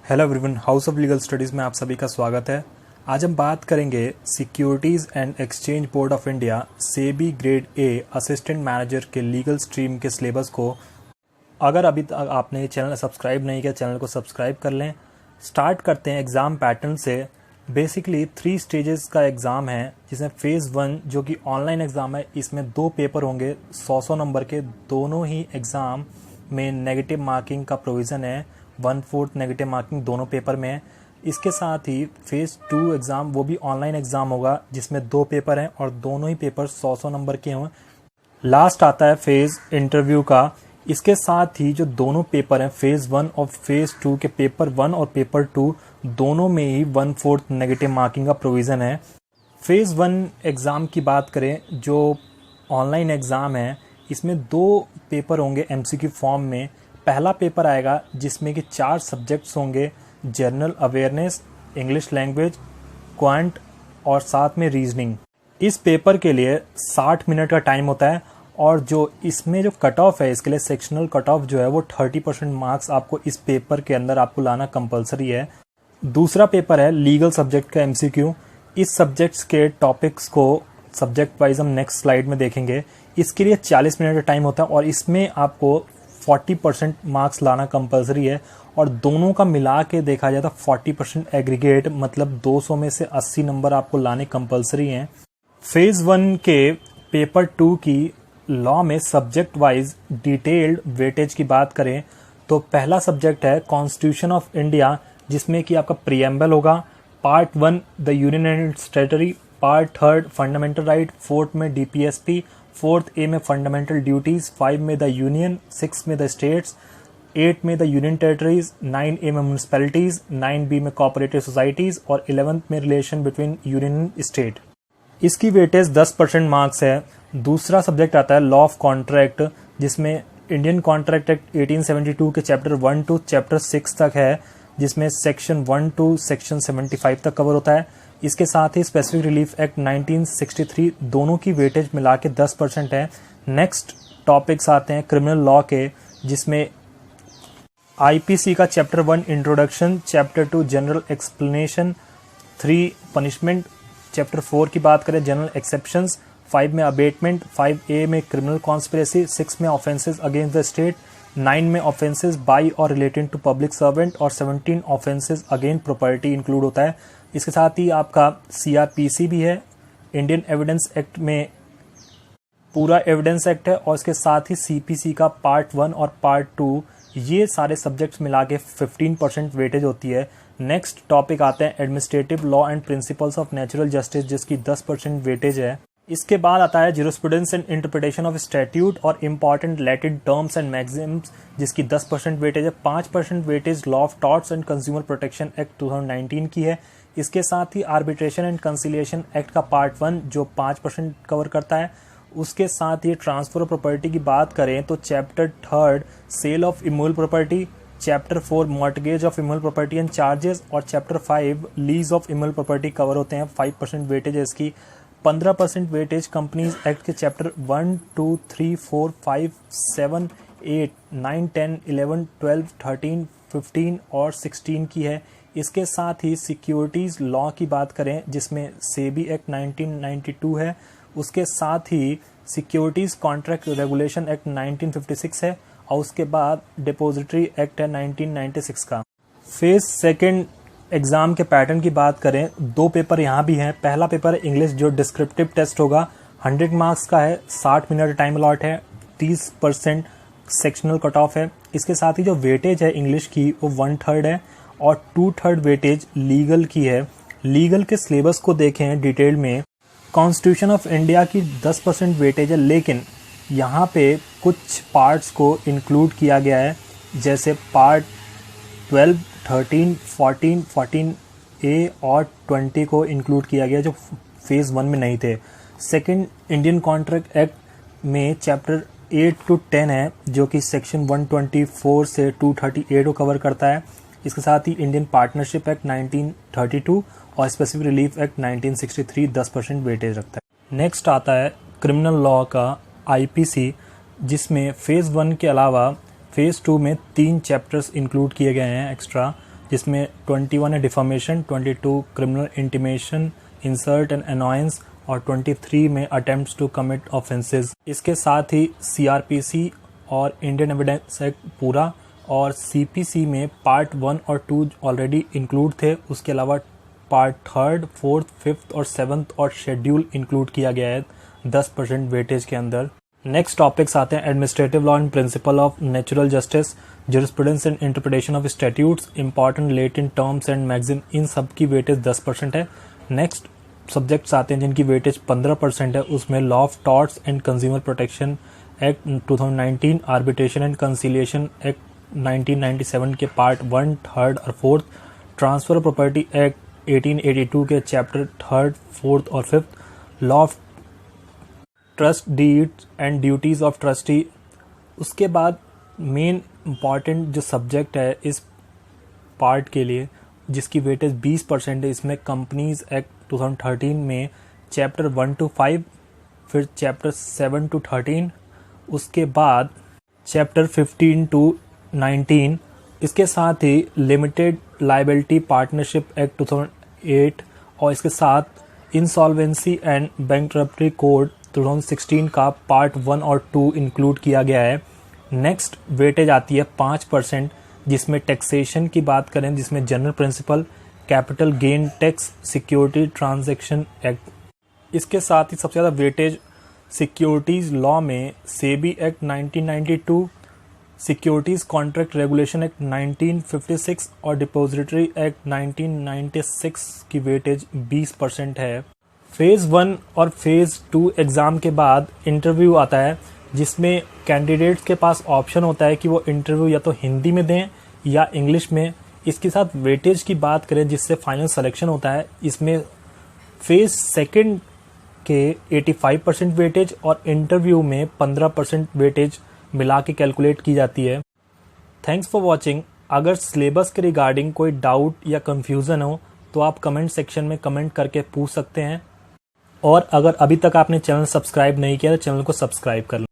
Hello everyone, house of legal studies में आप सभी का स्वागत है। आज हम बात करेंगे securities and exchange board of India SEBI grade A assistant manager के लीगल स्ट्रीम के सिलेबस को। अगर अभी तक आपने चैनल सब्सक्राइब नहीं किया, चैनल को सब्सक्राइब कर लें। स्टार्ट करते हैं एग्ज़ाम पैटर्न से। बेसिकली 3 स्टेजेस का एग्ज़ाम है, जिसमें फ़ेज़ 1 जो कि ऑनलाइन एग्ज़ाम है, इसमें 2 पेपर होंगे 100 नंबर के। दोनों ही एग्ज़ाम में नेगेटिव मार्किंग का प्रोविज़न है, 1/4 नेगेटिव मार्किंग दोनों पेपर में है। इसके साथ ही फ़ेज़ 2 एग्ज़ाम वो भी ऑनलाइन एग्ज़ाम होगा, जिसमें 2 पेपर हैं और दोनों ही पेपर 100 नंबर के हों। लास्ट आता है फेज़ इंटरव्यू का। इसके साथ ही जो दोनों पेपर हैं फ़ेज़ 1 और फ़ेज़ 2 के, पेपर 1 और पेपर 2 दोनों में ही 1/4 नेगेटिव मार्किंग का प्रोविज़न है। फ़ेज़ 1 एग्ज़ाम की बात करें, जो ऑनलाइन एग्ज़ाम है, इसमें 2 पेपर होंगे एमसीक्यू फॉर्म में। पहला पेपर आएगा जिसमें कि 4 सब्जेक्ट्स होंगे, general awareness, English language, quant और साथ में रीजनिंग। इस पेपर के लिए 60 मिनट का टाइम होता है और जो इसमें जो कट ऑफ है, इसके लिए सेक्शनल कट ऑफ जो है वो 30% मार्क्स आपको इस पेपर के अंदर आपको लाना कंपलसरी है। दूसरा पेपर है लीगल सब्जेक्ट का एमसीक्यू। इस सब्जेक्ट्स के टॉपिक्स को सब्जेक्ट वाइज हम नेक्स्ट स्लाइड में देखेंगे। इसके लिए 40 मिनट का टाइम होता है और इसमें आपको 40% मार्क्स लाना कंपलसरी है और दोनों का मिला के देखा जाए तो 40% एग्रीगेट, मतलब 200 में से 80 नंबर आपको लाने कंपलसरी हैं। फ़ेज़ 1 के पेपर 2 की लॉ में सब्जेक्ट वाइज डिटेल्ड वेटेज की बात करें तो पहला सब्जेक्ट है कॉन्स्टिट्यूशन ऑफ इंडिया, जिसमें कि आपका प्रीएम्बल होगा। Part 1 the union and it's territory, part 3 fundamental right, 4th में डीपीएसपी, 4th ए में फंडामेंटल ड्यूटीज, 5 में द यूनियन, 6 में द स्टेट्स, 8 में द यूनियन टेरिटरीज, 9 ए में म्यूनिसिपैलिटीज, 9 बी में कोऑपरेटिव सोसाइटीज और 11th में relation between union and state. इसकी वेटेज 10% मार्क्स है। दूसरा सब्जेक्ट आता है लॉ ऑफ कॉन्ट्रैक्ट, जिसमें इंडियन कॉन्ट्रैक्ट एक्ट 1872 के चैप्टर 1 to चैप्टर 6 तक है, जिसमें सेक्शन 1 to सेक्शन 75 तक कवर होता है। इसके साथ ही स्पेसिफिक रिलीफ एक्ट 1963, दोनों की वेटेज मिला के 10% है। नेक्स्ट टॉपिक्स आते हैं क्रिमिनल लॉ के, जिसमें आईपीसी का chapter 1 introduction, chapter 2 general explanation, 3 punishment, chapter 4 की बात करें जनरल एक्सेप्शंस, 5 में अबेटमेंट, 5A में क्रिमिनल कॉन्स्पिरेसी, 6 में ऑफेंसेस अगेंस्ट द स्टेट, 9 में ऑफेंसेस बाय और रिलेटिंग टू पब्लिक सर्वेंट और 17 ऑफेंसेस अगेंस्ट प्रॉपर्टी इंक्लूड होता है। इसके साथ ही आपका सीआरपीसी भी है, इंडियन एविडेंस एक्ट में पूरा एविडेंस एक्ट है, और इसके साथ ही सीपीसी का पार्ट 1 और पार्ट 2, ये सारे सब्जेक्ट्स मिला के 15% वेटेज होती है। नेक्स्ट टॉपिक आते हैं administrative law and principles of natural justice, जिसकी 10% वेटेज है। इसके बाद आता है jurisprudence and interpretation of statute और important Latin terms and maxims, जिसकी 10% वेटेज है। 5% weightage law of torts and consumer protection act 2019 की है। इसके साथ ही आर्बिट्रेशन एंड कंसिलिएशन एक्ट का पार्ट 1 जो 5% कवर करता है। उसके साथ ही ट्रांसफर ऑफ प्रॉपर्टी की बात करें तो chapter 3 sale of immovable property, chapter 4 mortgage of immovable property and charges और chapter 5 lease of immovable property cover होते हैं। 5% वेटेज है इसकी। 15% वेटेज कंपनीज एक्ट के चैप्टर 1, 2, 3, 4, 5, 7, 8, 9, 10, 11, 12, 13, 15 और 16 की है। इसके साथ ही सिक्योरिटीज लॉ की बात करें, जिसमें सेबी एक्ट 1992 है। उसके साथ ही सिक्योरिटीज कॉन्ट्रैक्ट रेगुलेशन एक्ट 1956 है और उसके बाद डिपोजिटरी एक्ट है 1996 का। फेज 2 एग्जाम के पैटर्न की बात करें, 2 पेपर यहाँ भी हैं। पहला पेपर है इंग्लिश, जो डिस्क्रिप्टिव टेस्ट होगा, 100 मार्क्स का है, 60 मिनट टाइम अलॉट है, 30% सेक्शनल कट ऑफ है। इसके साथ ही जो वेटेज है इंग्लिश की वो 1/3 है और 2/3 वेटेज लीगल की है। लीगल के सिलेबस को देखें डिटेल में, कॉन्स्टिट्यूशन ऑफ इंडिया की 10% वेटेज है, लेकिन यहाँ पे कुछ पार्ट्स को इंक्लूड किया गया है, जैसे पार्ट 12, 13, 14, 14A और 20 को इंक्लूड किया गया, जो फेज़ 1 में नहीं थे। सेकंड इंडियन कॉन्ट्रैक्ट एक्ट में चैप्टर 8 to 10 है, जो कि सेक्शन 124 से 238 को कवर करता है। इसके साथ ही इंडियन पार्टनरशिप एक्ट 1932 और स्पेसिफिक रिलीफ एक्ट 1963 10% वेटेज रखता है। नेक्स्ट आता है क्रिमिनल लॉ का आईपीसी, जिसमें फेज़ 1 के अलावा फेज़ 2 में 3 चैप्टर्स इंक्लूड किए गए हैं एक्स्ट्रा। जिसमें 21 है deformation, 22 criminal intimation, insult and annoyance और 23 में अटेम्प्ट्स टू कमिट ऑफेंसेस। इसके साथ ही CRPC और इंडियन एविडेंस एक्ट पूरा और CPC में पार्ट 1 और 2 ऑलरेडी इंक्लूड थे। उसके अलावा पार्ट 3, 4, 5 और 7 और शेड्यूल इंक्लूड किया गया है 10% वेटेज के अंदर। नेक्स्ट टॉपिक्स आते हैं administrative law and principle of natural justice, jurisprudence and interpretation of statutes, important latent terms and magazine, इन सब की वेटेज 10% है। नेक्स्ट सब्जेक्ट्स आते हैं जिनकी वेटेज 15% है, उसमें law of torts and consumer protection act 2019, arbitration and conciliation act 1997 के पार्ट 1, 3 और 4, ट्रांसफर ऑफ प्रॉपर्टी एक्ट 1882 के चैप्टर 3, 4 और 5, law of trust deeds and duties of trustee. उसके बाद मेन इम्पॉर्टेंट जो सब्जेक्ट है इस पार्ट के लिए जिसकी वेटेज 20% है, इसमें कंपनीज एक्ट 2013 में चैप्टर 1 to 5, फिर चैप्टर 7 to 13, उसके बाद चैप्टर 15 to 19, इसके साथ ही लिमिटेड लायबिलिटी पार्टनरशिप एक्ट 2008 और इसके साथ इंसॉल्वेंसी एंड बैंकरप्टसी कोड 2016 का पार्ट 1 और 2 इंक्लूड किया गया है। नेक्स्ट वेटेज आती है 5%, जिसमें टैक्सेशन की बात करें जिसमें general principle, capital gain tax, security transaction act. इसके साथ ही सबसे ज़्यादा वेटेज सिक्योरिटीज़ लॉ में SEBI act 1992, securities contract regulation act 1956 और डिपोजिटरी एक्ट 1996 की वेटेज 20% है। फेज़ 1 और फेज़ 2 एग्ज़ाम के बाद इंटरव्यू आता है जिसमें कैंडिडेट्स के पास ऑप्शन होता है कि वो इंटरव्यू या तो हिंदी में दें या इंग्लिश में। इसके साथ वेटेज की बात करें जिससे फाइनल सिलेक्शन होता है, इसमें फेज़ 2 के 85% वेटेज और इंटरव्यू में 15% वेटेज मिला के कैलकुलेट की जाती है। Thanks for watching. अगर सिलेबस के रिगार्डिंग कोई डाउट या कन्फ्यूज़न हो तो आप कमेंट सेक्शन में कमेंट करके पूछ सकते हैं, और अगर अभी तक आपने चैनल सब्सक्राइब नहीं किया तो चैनल को सब्सक्राइब कर लें।